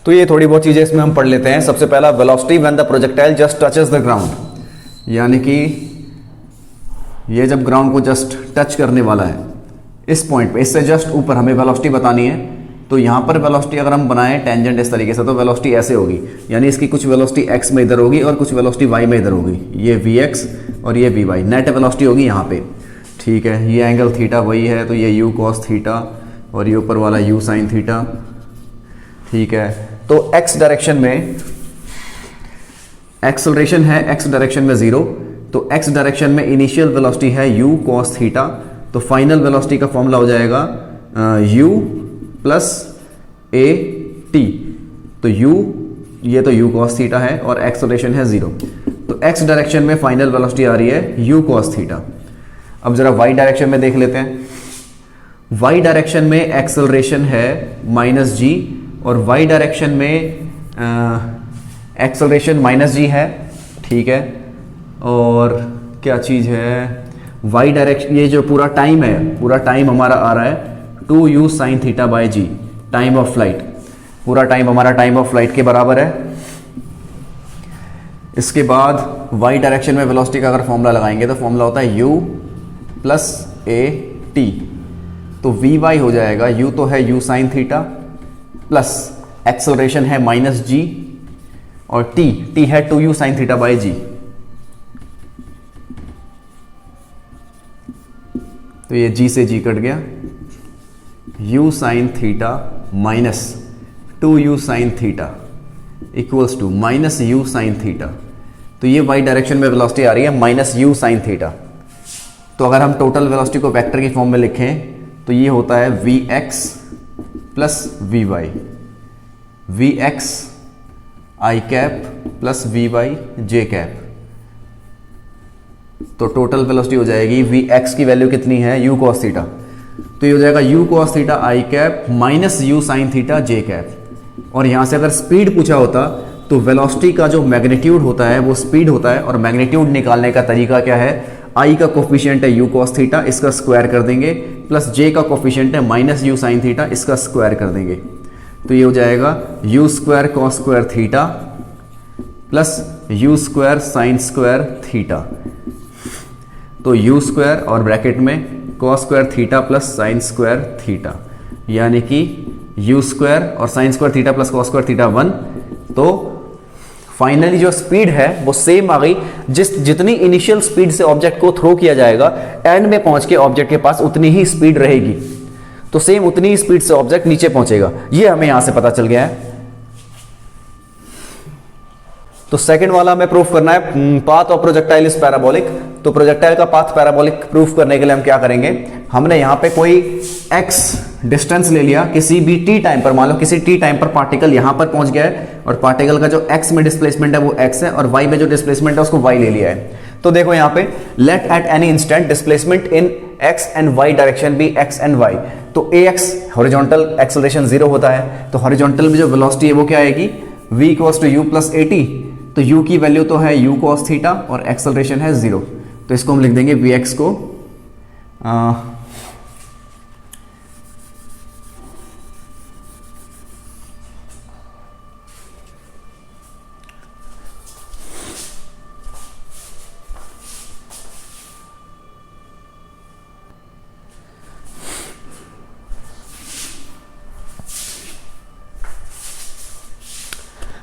तो ये थोड़ी बहुत चीज़ें इसमें हम पढ़ लेते हैं। सबसे पहला, velocity when the projectile just touches the ground, यानी कि ये जब ग्राउंड को जस्ट टच करने वाला है इस पॉइंट पे, इससे जस्ट ऊपर हमें वेलोसिटी बतानी है। तो यहाँ पर वेलोसिटी अगर हम बनाएं टेंजेंट इस तरीके से, तो वेलोसिटी ऐसे होगी, यानी इसकी कुछ वेलोसिटी x में इधर होगी और कुछ वेलोसिटी y में इधर होगी। ये vx और ये vy, नेट वेलोसिटी होगी यहाँ पे। ठीक है, ये एंगल थीटा वही है, तो ये u cos थीटा और ये ऊपर वाला u sin थीटा। ठीक है, तो x डायरेक्शन में एक्सेलरेशन है, x डायरेक्शन में 0, तो x डायरेक्शन में इनिशियल वेलोसिटी है u cos थीटा, तो फाइनल वेलोसिटी का फॉर्मूला हो जाएगा u प्लस a t। तो u, ये तो u cos थीटा है और एक्सेलरेशन है 0, तो x डायरेक्शन में फाइनल वेलोसिटी आ रही है u cos थीटा। अब जरा y डायरेक्शन में देख लेते हैं। y डायरेक्शन में एक्सेलरेशन है -g और y डायरेक्शन में एक्सेलरेशन -g है। ठीक है, और क्या चीज़ है, y डायरेक्शन, ये जो पूरा टाइम है, पूरा टाइम हमारा आ रहा है 2u sin theta by g, time of flight. पूरा टाइम हमारा टाइम ऑफ फ्लाइट के बराबर है। इसके बाद y डायरेक्शन में वेलोसिटी का अगर फॉर्मूला लगाएंगे तो फॉर्मूला होता है u प्लस a t, तो vy हो जाएगा, u तो है u sin theta plus acceleration है -g और t है 2u sin थीटा बाई जी। तो ये g से g कट गया, u sin theta minus 2u sin theta equals to minus u sin theta. तो ये y डायरेक्शन में वेलोसिटी आ रही है -u sin थीटा। तो अगर हम टोटल वेलोसिटी को वेक्टर की फॉर्म में लिखें तो ये होता है vx plus vy, vx i cap plus vy j cap. तो टोटल वेलोसिटी हो जाएगी, vx की वैल्यू कितनी है, u cos थीटा, तो ये हो जाएगा u cos theta i cap minus u sin theta j cap. और यहाँ से अगर स्पीड पूछा होता तो वेलोसिटी का जो मैग्नीट्यूड होता है वो स्पीड होता है, और मैग्नीट्यूड निकालने का तरीका क्या है, i का कोफिशिएंट है u cos थीटा, इसका स्क्वायर कर देंगे, प्लस j का कोफिशिएंट है माइनस u sin थीटा, इसका स्क्वायर कर देंगे। तो ये हो जाएगा u square cos square theta plus u square sin square theta. तो u स्क्वायर और ब्रैकेट में cos square theta plus sin square theta, यानी कि u स्क्वायर और sin square theta plus cos square theta 1। तो फाइनली जो speed है वो सेम आ गई, जितनी इनिशियल स्पीड से ऑब्जेक्ट को थ्रो किया जाएगा एंड में पहुंच के ऑब्जेक्ट के पास उतनी ही स्पीड रहेगी। तो सेम उतनी ही स्पीड से ऑब्जेक्ट नीचे पहुंचेगा, ये हमें यहां से पता चल गया है। तो सेकंड वाला हमें प्रूफ करना है path of projectile is parabolic. तो प्रोजेक्टाइल का पाथ पैराबोलिक प्रूफ करने के लिए हम क्या करेंगे, हमने यहां पे कोई x डिस्टेंस ले लिया किसी भी t टाइम पर, मान लो किसी t टाइम पर पार्टिकल यहां पर पहुंच गया है और पार्टिकल का जो x में डिस्प्लेसमेंट है वो x है और y में जो डिस्प्लेसमेंट है उसको y ले लिया है। तो देखो यहां पे let at any instant displacement in x and y direction be x and y। तो ax हॉरिजॉन्टल एक्सेलरेशन 0 होता है, तो हॉरिजॉन्टल में जो वेलोसिटी है वो क्या आएगी, v equals to u plus at। तो u की वैल्यू तो है u cos थीटा और एक्सेलरेशन है 0, तो इसको हम लिख देंगे vx को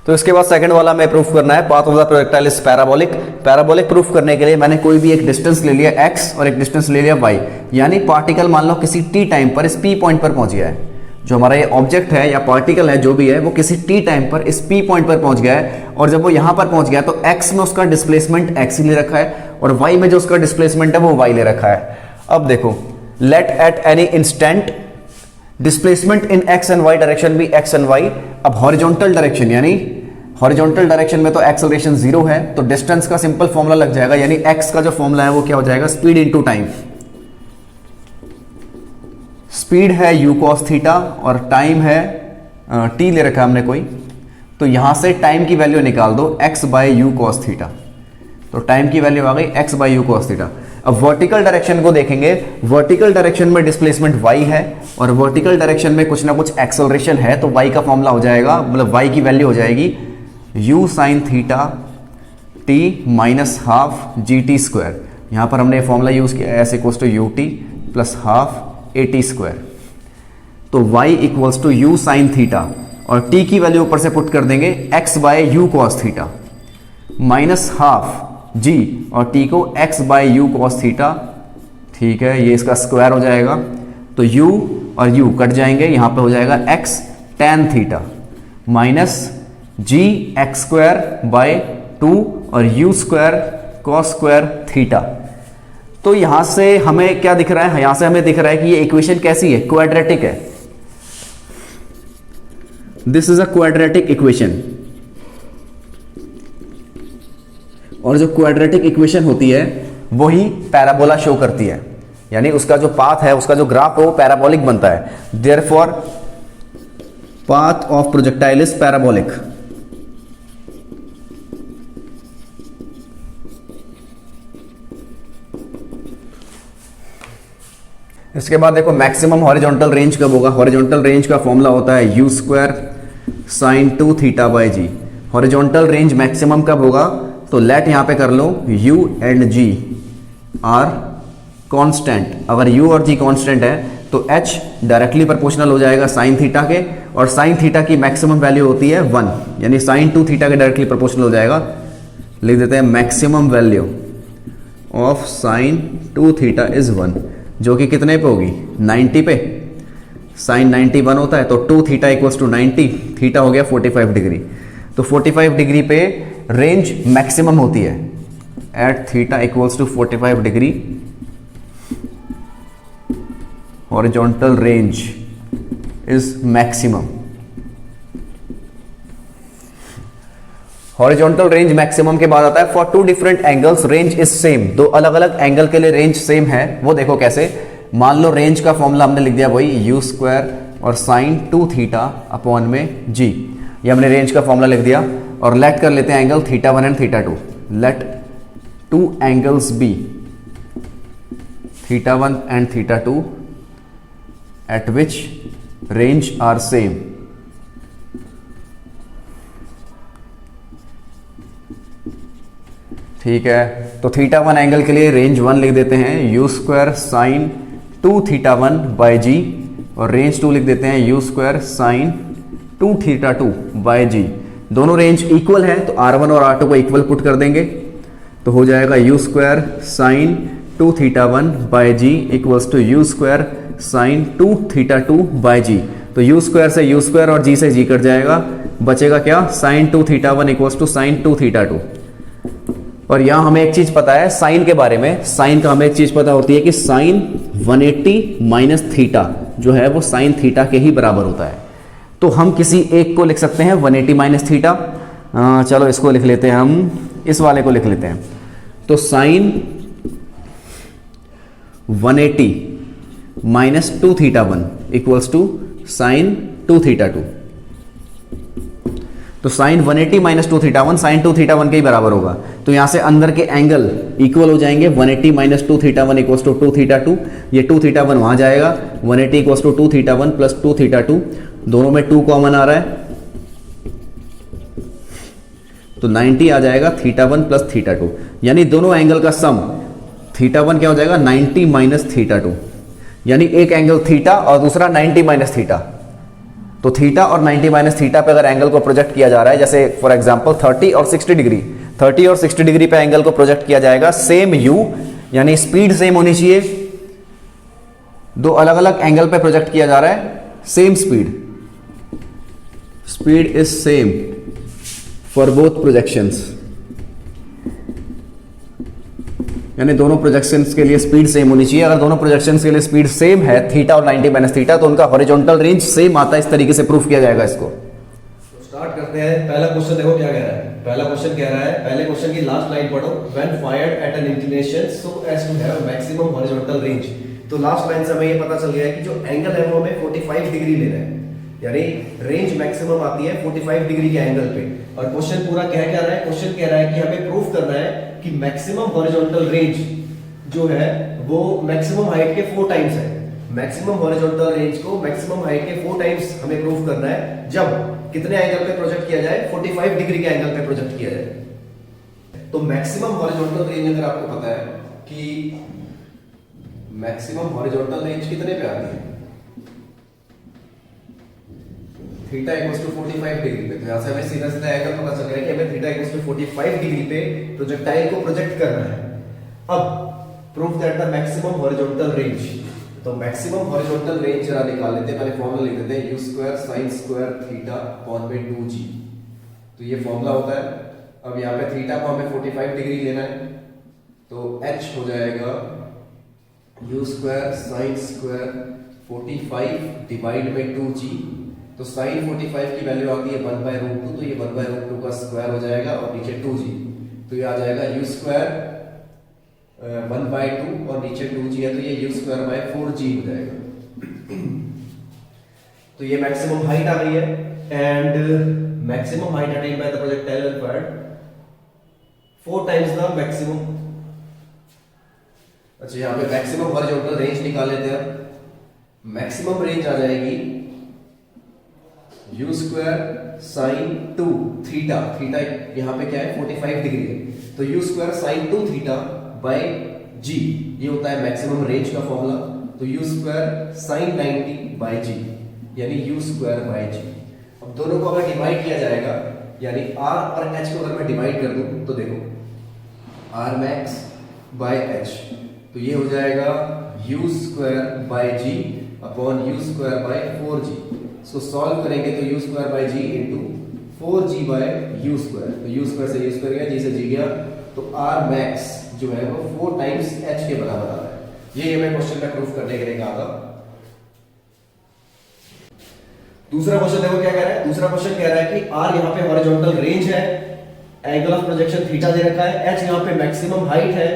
तो इसके बाद सेकंड वाला हमें प्रूफ करना है path of the projectile is parabolic. Parabolic proof करने के लिए मैंने कोई भी एक डिस्टेंस ले लिया x और एक डिस्टेंस ले लिया y, यानी पार्टिकल मान लो किसी t टाइम पर इस p पॉइंट पर पहुंच गया है। जो हमारा ये ऑब्जेक्ट है या पार्टिकल है जो भी है वो किसी t टाइम पर इस p पॉइंट पर पहुंच गया है, और जब वो यहां पर पहुंच गया तो x में उसका डिस्प्लेसमेंट x ही ले रखा है और y में जो उसका डिस्प्लेसमेंट है वो y ले रखा है। अब देखो let at any instant displacement in x and y direction भी x एंड y। अब हॉरिजॉन्टल डायरेक्शन, यानी हॉरिजॉन्टल डायरेक्शन में तो एक्सेलरेशन 0 है, तो डिस्टेंस का सिंपल फॉर्मूला लग जाएगा, यानी x का जो फॉर्मूला है वो क्या हो जाएगा, स्पीड इनटू टाइम। स्पीड है u cos थीटा और टाइम है t ले रखा है हमने कोई, तो यहां से टाइम की वैल्यू निकाल दो x by u cos theta. तो टाइम की वैल्यू आ गई x by u cos theta. अब वर्टिकल डायरेक्शन को देखेंगे, वर्टिकल डायरेक्शन में डिस्प्लेसमेंट y है और वर्टिकल डायरेक्शन में कुछ ना कुछ एक्सेलरेशन है, तो y का फॉर्मूला हो जाएगा, मतलब y की वैल्यू हो जाएगी u sin theta t minus half g t square. यहाँ पर हमने फॉर्मूला यूज किया s equals to u t plus half a t square. तो y equals to u sine theta और t की वैल्यू ऊपर से पुट कर देंगे x by u cos theta minus half g और t को x by u cos theta, ठीक है, ये इसका स्क्वायर हो जाएगा। तो u और u कट जाएंगे, यहाँ पे हो जाएगा x tan theta minus g x square by 2 और u square cos square theta. तो यहां से हमें क्या दिख रहा है, यहां से हमें दिख रहा है कि ये इक्वेशन कैसी है, क्वाड्रेटिक है। This is a quadratic equation. और जो क्वाड्रेटिक इक्वेशन होती है वही पैराबोला शो करती है, यानी उसका जो पाथ है, उसका जो ग्राफ है वो पैराबोलिक बनता है। Therefore path of projectile is parabolic. इसके बाद देखो मैक्सिमम हॉरिजॉन्टल रेंज कब होगा। हॉरिजॉन्टल रेंज का फॉर्मूला होता है u square sine 2 theta by g. Horizontal range maximum कब होगा, तो लेट यहां पे कर लो u and g are constant. अगर u और g कांस्टेंट है तो h डायरेक्टली प्रोपोर्शनल हो जाएगा साइन थीटा के, और साइन थीटा की मैक्सिमम वैल्यू होती है 1, यानी साइन 2 थीटा के डायरेक्टली प्रोपोर्शनल हो जाएगा। लिख देते हैं maximum value of sine 2 theta is 1, जो कि कितने पे होगी, 90 पे। साइन 91 होता है, तो 2 थीटा इक्वल्स टू 90, थीटा हो गया 45 डिग्री। तो 45 डिग्री पे रेंज मैक्सिमम होती है at theta equals to 45 degree. Horizontal range is maximum. Horizontal range maximum के बाद आता है for 2 different angles range is same. दो अलग अलग एंगल के लिए रेंज सेम है, वो देखो कैसे। मान लो रेंज का फॉर्मूला हमने लिख दिया वही यू स्क्वायर और साइन 2 थीटा अपॉन में जी, ये हमने रेंज का फॉर्मूला लिख दिया। और लेट कर लेते हैं angle theta 1 and theta 2। Let 2 angles be theta 1 and theta 2 at which range are same. ठीक है, तो थीटा 1 एंगल के लिए रेंज 1 लिख देते हैं u square sine 2 theta 1 by g, और रेंज 2 लिख देते हैं u square sine 2 theta 2 by g. दोनों रेंज इक्वल है तो R1 और R2 को इक्वल पुट कर देंगे, तो हो जाएगा u square sine 2 theta 1 by g equals to u square sine 2 theta 2 by g. तो यू स्क्वायर से यू स्क्वायर और जी से जी कट जाएगा, बचेगा क्या, sine 2 theta 1 equals to sine 2 theta 2। और यहां हमें एक चीज पता है साइन के बारे में, साइन का हमें एक चीज पता होती है कि साइन 180 माइनस थीटा जो है वो साइन थीटा के ही बराबर होता है। तो हम किसी एक को लिख सकते हैं 180 माइनस थीटा। चलो इसको लिख लेते हैं, हम इस वाले को लिख लेते हैं। तो sine 180 minus 2 theta 1 equals to sine 2 theta 2। तो sine 180 minus 2 theta 1 sine 2 theta 1 के ही बराबर होगा। तो यहां से अंदर के एंगल इक्वल हो जाएंगे, 180 minus 2 theta 1 equals to 2 theta 2। ये 2 थीटा 1 वहां जाएगा, 180 equals to 2 theta 1 plus 2 theta 2, दोनों में 2 कॉमन आ रहा है, तो 90 आ जाएगा थीटा 1 प्लस थीटा 2, यानी दोनों एंगल का सम थीटा 1 क्या हो जाएगा 90 माइनस थीटा 2, यानी एक एंगल थीटा और दूसरा 90 माइनस थीटा। तो थीटा और 90 माइनस थीटा पे अगर एंगल को प्रोजेक्ट किया जा रहा है, जैसे फॉर एग्जांपल 30 और 60 डिग्री, 30 और 60 डिग्री पे एंगल को प्रोजेक्ट किया जाएगा, सेम u यानी स्पीड सेम होनी चाहिए। दो अलग अलग एंगल पे प्रोजेक्ट किया जा रहा है, same speed, speed is same for both projections, यानी दोनों प्रोजेक्शंस के लिए स्पीड सेम होनी चाहिए। अगर दोनों प्रोजेक्शंस के लिए स्पीड सेम है थीटा और 90 माइनस थीटा, तो उनका हॉरिजॉन्टल रेंज सेम आता है। इस तरीके से प्रूफ किया जाएगा इसको। तो स्टार्ट करते हैं। पहला क्वेश्चन देखो क्या कह रहा है। पहला क्वेश्चन कह रहा है, पहले क्वेश्चन की लास्ट लाइन पढ़ो, when fired at an inclination so as to have maximum horizontal range. तो लास्ट लाइन से हमें ये पता चल गया है कि जो एंगल है वो हमें 45 डिग्री लेना है, यानी रेंज मैक्सिमम आती है 45 डिग्री के एंगल पे। और क्वेश्चन पूरा कह क्या रहा है, क्वेश्चन कह रहा है कि हमें प्रूफ करना है कि मैक्सिमम हॉरिजॉन्टल रेंज जो है वो मैक्सिमम हाइट के 4 टाइम्स है। मैक्सिमम हॉरिजॉन्टल रेंज को मैक्सिमम हाइट के 4 टाइम्स हमें प्रूव करना है जब कितने एंगल पे प्रोजेक्ट किया जाए, 45 डिग्री के एंगल पे प्रोजेक्ट किया जाए। तो मैक्सिमम हॉरिजॉन्टल रेंज अगर आपको पता है कि मैक्सिमम हॉरिजॉन्टल रेंज कितने पे आती है, थीटा इक्वल्स टू 45 डिग्री पे, तो यहां से हमें सीधा सीधा एंगल पता चल गया कि हमें थीटा इक्वल्स टू 45 डिग्री पे प्रोजेक्टाइल को प्रोजेक्ट करना है। अब proof that the maximum horizontal range, तो मैक्सिमम हॉरिजॉन्टल रेंज जरा निकाल लेते हैं। पहले फॉर्मूला लिख देते हैं, u square sin square theta upon में 2g, तो ये फॉर्मूला होता है। अब यहाँ पे थीटा को हमें 45 डिग्री लेना है, तो h हो जाएगा u square sin square 45 divide में 2g, तो sin 45 की वैल्यू आती है 1/√2, तो ये 1/√2 का स्क्वायर हो जाएगा और नीचे 2g, तो ये आ जाएगा u स्क्वायर 1/2 और नीचे 2g है, तो ये u स्क्वायर बाय 4g हो जाएगा। तो ये मैक्सिमम हाइट आ गई है and maximum height attain by the projectile when fired 4 times the maximum. अच्छा, यहाँ पे मैक्सिमम हॉरिजॉन्टल रेंज निकाल लेते हैं। मैक्सिमम रेंज आ जाएगी u square sin 2 theta, theta यहाँ पे क्या है 45 डिग्री है, तो u square sin 2 theta by g, ये होता है मैक्सिमम रेंज का फॉर्मूला। तो u square sin 90 by g यानी u स्क्वायर बाय g। अब दोनों को अगर डिवाइड किया जाएगा, यानी r और h को अगर मैं डिवाइड कर दूं तो देखो r max बाय h, तो ये हो जाएगा u square by g upon u square by 4g। इसको सॉल्व करेंगे तो u square by g into 4g by u square, तो u स्क्वायर से u स्क्वायर गया, g से g गया, तो r max जो है वो 4 टाइम्स h के बराबर आ रहा है। ये हमें क्वेश्चन में प्रूफ करने के लिए कहा था। दूसरा क्वेश्चन देखो क्या कह रहा है। दूसरा क्वेश्चन कह रहा है कि r यहाँ पे हॉरिजॉन्टल रेंज है, एंगल ऑफ प्रोजेक्शन थीटा दे रखा है, h यहाँ पे मैक्सिमम हाइट है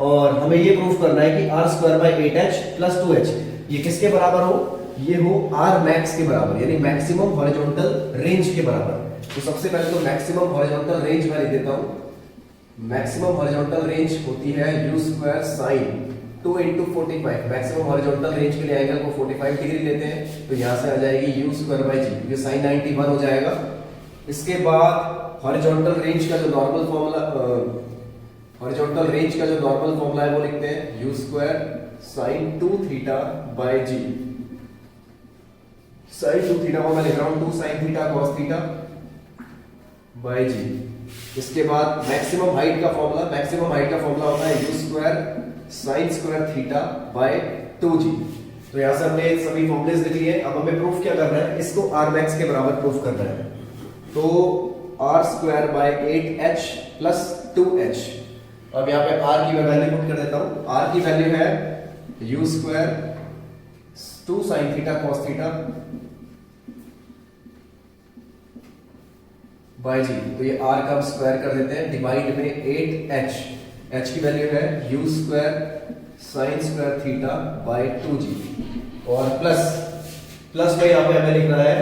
और हमें ये प्रूफ करना है कि r square by 8h plus 2h ये किसके बराबर हो, ये हो r max के बराबर, यानी मैक्सिमम हॉरिजॉन्टल रेंज के बराबर। तो सबसे पहले तो मैक्सिमम हॉरिजॉन्टल रेंज मैं लिख देता हूं। मैक्सिमम हॉरिजॉन्टल रेंज होती है u square sin 2 into 45। Maximum horizontal range के लिए एंगल को 45 डिग्री लेते हैं, तो यहां से आ जाएगी u स्क्वायर बाय g, ये sin 91 हो जाएगा। इसके बाद हॉरिजॉन्टल रेंज का जो नॉर्मल फॉर्मूला, हॉरिजॉन्टल रेंज का जो नॉर्मल फॉर्मूला है वो लिखते हैं u square sin 2 theta by g। sin 2 theta को मैं लिख रहा हूं 2 sin theta cos theta by g। इसके बाद मैक्सिमम हाइट का फॉर्मूला, मैक्सिमम हाइट का फॉर्मूला होता है u square sin square theta by 2g। तो यहां से हमने सभी फॉर्मूलेस लिख लिए। अब हमें प्रूफ क्या करना है, इसको r max के बराबर प्रूफ करना है। तो r square by 8h plus 2h। अब यहां पे r की मैं वैल्यू पुट कर देता हूं। r की वैल्यू है u square 2 sin theta cos theta by g, तो ये r का हम स्क्वायर कर देते हैं, डिवाइड में 8h, h की वैल्यू है u square sin square theta by 2g और प्लस में यहाँ पे हमें लिखना है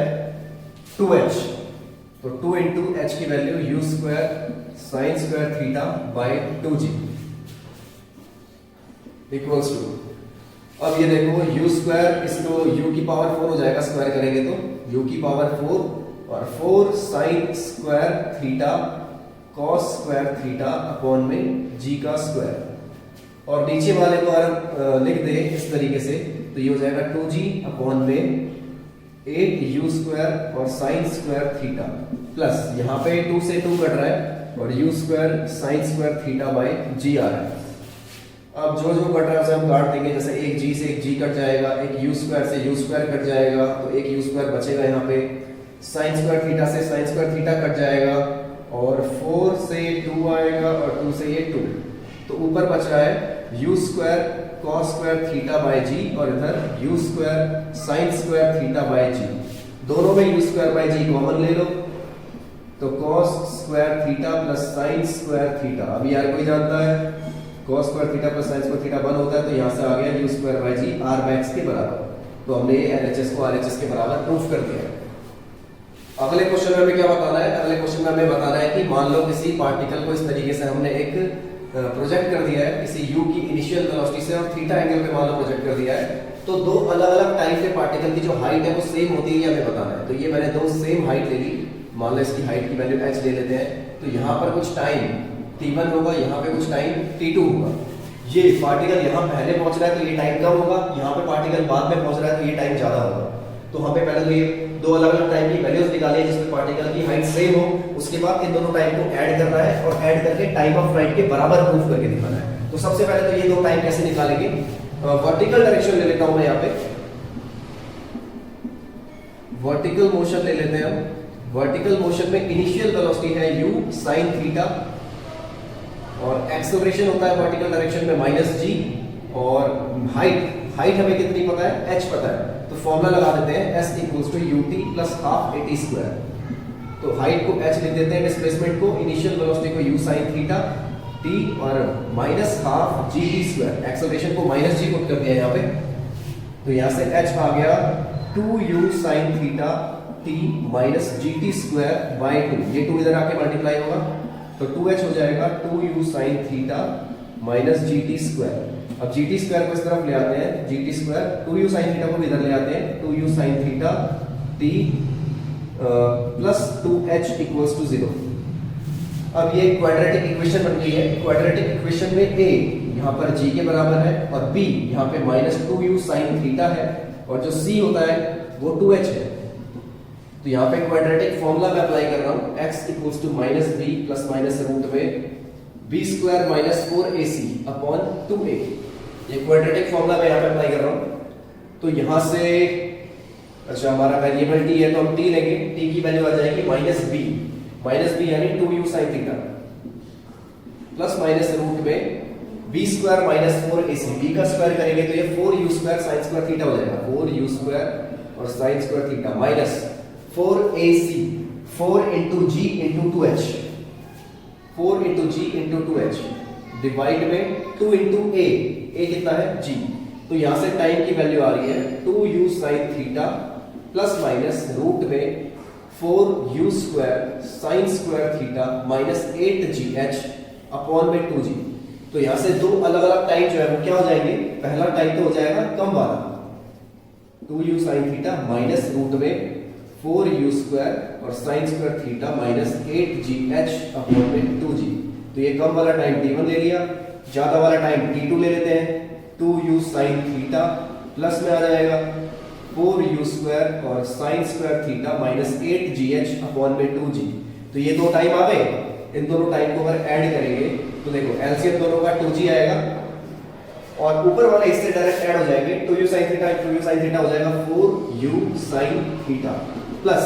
2h, तो 2 इंटू h की value u square sin square theta by 2g equals to, अब ये देखो u स्क्वायर, इसको u की पावर 4 हो जाएगा, स्क्वायर करेंगे तो u की पावर 4 और 4 sin square theta cos square theta upon में g का स्क्वायर, और नीचे वाले को अगर लिख दे इस तरीके से तो ये हो जाएगा 2g अपॉन में 8u स्क्वायर और sin स्क्वायर थीटा प्लस यहाँ पे 2 से 2 कट रहा है और u square sin square theta by g आ रहा है। अब जो जो कट रहा है उसे हम काट देंगे, जैसे एक g से एक g कट जाएगा, एक u स्क्वायर से u स्क्वायर कट जाएगा, तो एक u स्क्वायर बचेगा यहाँ पे, sin स्क्वायर थीटा से sin स्क्वायर थीटा कट जाएगा और 4 से 2 आएगा और 2 से ये 2, तो ऊपर बच रहा है u square cos square theta by g और इधर u square sin square theta by g। दोनों में u square by g common ले लो, तो cos square theta plus sin square theta, अभी यार कोई जानता है cos square theta plus sin square theta 1 होता है, तो यहाँ से आ गया u square by g r max के बराबर। तो हमने LHS को RHS के बराबर प्रूफ कर दिया। अगले क्वेश्चन में हमें क्या बताना है, अगले क्वेश्चन में हमें बताना है कि मान लो किसी पार्टिकल को इस तरीके से हमने एक प्रोजेक्ट कर दिया है किसी u की इनिशियल वेलोसिटी से और थीटा एंगल पे मान लो प्रोजेक्ट कर दिया है, तो दो अलग अलग टाइप के पार्टिकल की जो हाइट है वो सेम होती है ये हमें बताना है। तो ये मैंने दो सेम हाइट ले ली, मान लो इसकी हाइट की वैल्यू h ले लेते हैं, तो यहाँ पर कुछ टाइम t1 होगा, यहाँ पे कुछ टाइम t2 होगा। ये पार्टिकल यहाँ पहले पहुंच रहा है तो ये टाइम कम होगा, यहाँ पे पार्टिकल बाद में पहुंच रहा है तो ये टाइम ज्यादा होगा। तो हमें पहले तो ये दो अलग अलग टाइम की वैल्यूज निकाली है जिसमें पार्टिकल की हाइट सेम हो, उसके बाद इन दोनों टाइम को ऐड करना है और ऐड करके टाइम ऑफ फ्लाइट के बराबर प्रूफ करके दिखाना है। तो सबसे पहले तो ये दो टाइम कैसे निकालेंगे, वर्टिकल डायरेक्शन ले लेता हूं मैं, यहाँ पे वर्टिकल मोशन ले लेते हैं हम। वर्टिकल मोशन में इनिशियल वेलोसिटी है u sin थीटा और एक्सेलरेशन होता है वर्टिकल डायरेक्शन में -g, और हाइट हमें कितनी पता है, h पता है, तो फॉर्मूला लगा देते हैं s = ut + ½ at²। तो हाइट को h लिख देते हैं, डिस्प्लेसमेंट को इनिशियल वेलोसिटी को u sin थीटा t और -½ gt², एक्सेलरेशन को -g पुट कर दिया यहाँ पे, तो यहाँ से h आ गया 2u sin theta t -gt²/2, ये 2 इधर आके मल्टीप्लाई होगा तो 2h हो जाएगा 2u sin थीटा -gt²। अब gt² को इस तरफ ले आते हैं, gt², 2u sin थीटा को इधर ले आते हैं, 2u sin theta t + 2h = 0। अब ये क्वाड्रेटिक इक्वेशन बन गई है। क्वाड्रेटिक इक्वेशन में a यहाँ पर g के बराबर है और b यहाँ पे -2u sin थीटा है और जो c होता है वो 2h है। तो यहाँ पे क्वाड्रेटिक फॉर्मूला मैं अप्लाई कर रहा हूँ, x = -b ± b² - 4ac/2a। ये क्वाड्रेटिक फॉर्मूला मैं यहाँ पे अप्लाई कर रहा हूँ। तो यहाँ से अच्छा हमारा वेरिएबल t है तो हम t लेंगे, t की वैल्यू आ जाएगी -b यानी 2u sin theta ± b² - 4ac, b का स्क्वायर करेंगे तो ये 4u² sin² थीटा हो जाएगा, 4u² और sin² theta minus 4ac, 4 × g × 2h, 4 × g × 2h divide में 2 × a कितना है g। तो यहां से टाइम की वैल्यू आ रही है 2u sin theta ± 4u² sin² theta -8gh/2g। तो यहां से दो अलग अलग टाइम जो है वो क्या हो जाएंगे, पहला टाइम तो हो जाएगा कम वाला 2u sin थीटा -4u² और sin² थीटा -8gh/2g। तो ये कम वाला टाइम t1 ले लिया, ज्यादा वाला टाइम t2 ले लेते हैं, 2u sin थीटा प्लस में आ जाएगा 4u² और sin² थीटा -8gh/2g। तो ये दो टाइम आ गए, इन दोनों टाइम को अगर ऐड करेंगे तो देखो एलसीएम दोनों का 2g आएगा और ऊपर वाले इससे डायरेक्ट ऐड हो जाएंगे, 2u sin थीटा हो जाएगा 4u sin थीटा प्लस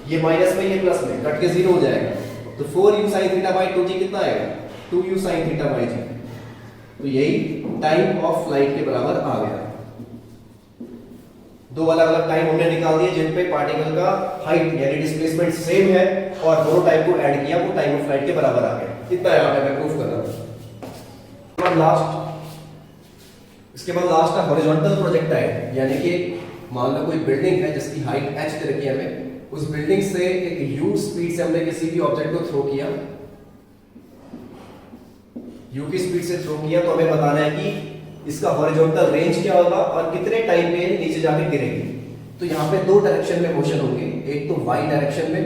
ये माइनस में ये प्लस में कट के 0 हो जाएगा, तो 4u sin थीटा/2g कितना आएगा, 2u sin थीटा/g। तो यही टाइम ऑफ फ्लाइट के बराबर आ गया। दो अलग अलग टाइम हमने निकाल दिए जिन पे पार्टिकल का हाइट यानी डिस्प्लेसमेंट सेम है और दोनों टाइम को ऐड किया वो टाइम ऑफ फ्लाइट के बराबर आ गया। इतना यहां पे मैं प्रूफ कर रहा हूं। इसके बाद लास्ट है हॉरिजॉन्टल प्रोजेक्टाइल, यानी कि मान लो कोई बिल्डिंग है जिसकी हाइट h दे रखी है हमें, उस बिल्डिंग से एक u स्पीड से हमने किसी भी ऑब्जेक्ट को थ्रो किया, u की स्पीड से थ्रो किया, तो हमें बताना है कि इसका हॉरिजॉन्टल रेंज क्या होगा और कितने टाइम पे नीचे जाके गिरेगी। तो यहाँ पे दो डायरेक्शन में मोशन होंगे, एक तो y डायरेक्शन में।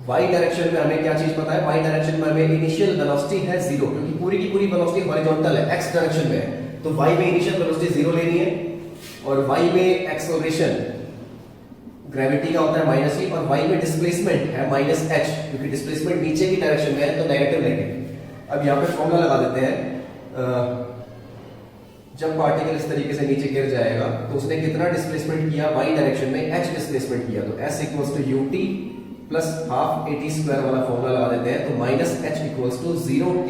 y डायरेक्शन में हमें क्या चीज पता है, y डायरेक्शन में हमें इनिशियल वेलोसिटी है 0, क्योंकि पूरी की पूरी वेलोसिटी हॉरिजॉन्टल है, x डायरेक्शन में है, तो y में इनिशियल वेलोसिटी 0 लेनी है और y में एक्सेलरेशन ग्रेविटी का होता है -e और y में डिस्प्लेसमेंट है -h, क्योंकि डिस्प्लेसमेंट नीचे की डायरेक्शन में है तो नेगेटिव लेंगे। अब यहाँ पे फॉर्मूला लगा देते हैं, जब पार्टिकल इस तरीके से नीचे गिर जाएगा तो उसने कितना डिस्प्लेसमेंट किया, y डायरेक्शन में h डिस्प्लेसमेंट किया, तो s = ut + ½ at² वाला फॉर्मूला लगा देते हैं, तो -h = 0t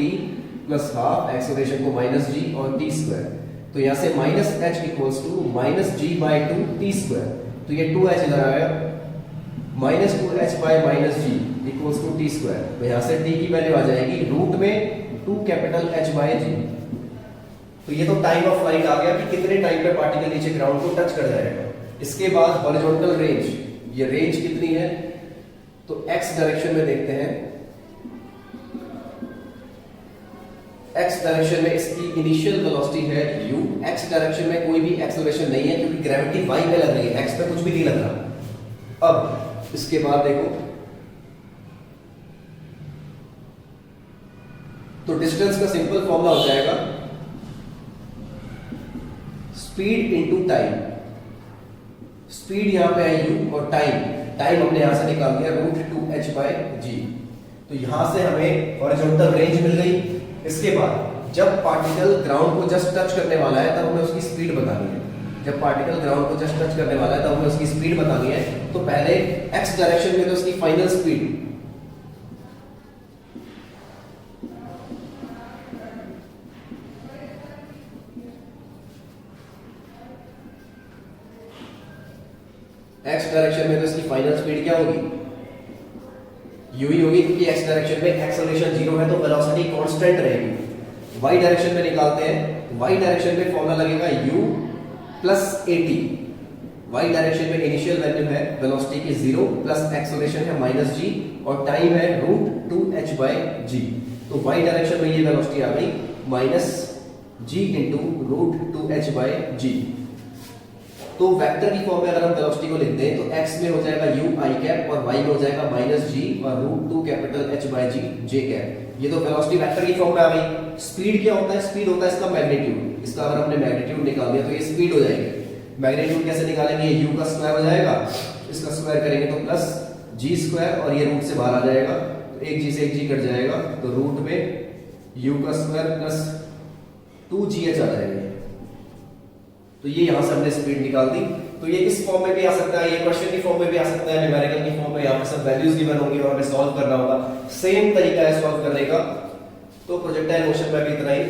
+ ½ एक्सेलरेशन को -g और t², तो यहाँ से -h = -g/2t², तो ये 2h इधर आया, -2h/-g = t², तो यहाँ से t की वैल्यू आ जाएगी रूट में 2H/g। तो ये तो टाइम ऑफ फ्लाइट आ गया कि कितने टाइम पे पार्टिकल नीचे ग्राउंड को टच कर जाएगा। इसके बाद हॉरिजॉन्टल रेंज, ये रेंज कितनी है, तो x डायरेक्शन में देखते हैं, एक्स डायरेक्शन में इसकी इनिशियल वेलोसिटी है u, एक्स डायरेक्शन में कोई भी एक्सेलरेशन नहीं है क्योंकि ग्रेविटी y पे लग रही है, x पे कुछ भी नहीं लग रहा। अब इसके बाद देखो तो डिस्टेंस का सिंपल फॉर्मूला हो जाएगा स्पीड इनटू टाइम। स्पीड यहां पे है u और टाइम हमने यहां से निकाल दिया √2h/g। तो यहां से हमें हॉरिजॉन्टल रेंज मिल गई। इसके बाद जब पार्टिकल ग्राउंड को जस्ट टच करने वाला है तब हमें उसकी स्पीड बतानी है। जब पार्टिकल ग्राउंड को जस्ट टच करने वाला है तब हमें उसकी स्पीड बतानी है। तो पहले x डायरेक्शन में तो उसकी फाइनल स्पीड x डायरेक्शन में तो इसकी फाइनल स्पीड क्या होगी, u ही होगी क्योंकि x डायरेक्शन में एक्सेलरेशन 0 है तो वेलोसिटी कांस्टेंट रहेगी। y डायरेक्शन में निकालते हैं, y डायरेक्शन में फॉर्मूला लगेगा u plus at। y direction में इनिशियल वैल्यू है वेलोसिटी की 0 प्लस एक्सेलरेशन है माइनस g और टाइम है √2h/g। तो y डायरेक्शन में ये वेलोसिटी आ गई माइनस g इंटू √2h/g। तो वेक्टर की फॉर्म में अगर हम वेलोसिटी को लिखते हैं तो x में हो जाएगा u i कैप और y में हो जाएगा माइनस g और √2 कैपिटल h/g j कैप। ये तो वेलोसिटी वेक्टर की फॉर्म में आ गई। स्पीड क्या होता है, स्पीड होता है इसका मैग्नीट्यूड। इसका अगर हमने मैग्नीट्यूड निकाल दिया तो ये स्पीड हो जाएगी। मैग्नीट्यूड कैसे निकालेंगे, ये u का स्क्वायर हो जाएगा, इसका स्क्वायर करेंगे तो प्लस g स्क्वायर और ये रूट से बाहर आ जाएगा तो एक g से एक g कट जाएगा तो रूट में u का स्क्वायर प्लस 2gh आ जाएगा। तो ये यहां से हमने स्पीड निकाल दी। तो ये इस फॉर्म में भी आ सकता है, ये क्वेश्चन की फॉर्म में भी आ सकता है, न्यूमेरिकल की फॉर्म में यहाँ पे सब वैल्यूज गिवन होंगी और हमें सॉल्व करना होगा। सेम तरीका है सॉल्व करने का। तो प्रोजेक्टाइल मोशन में भी इतना ही।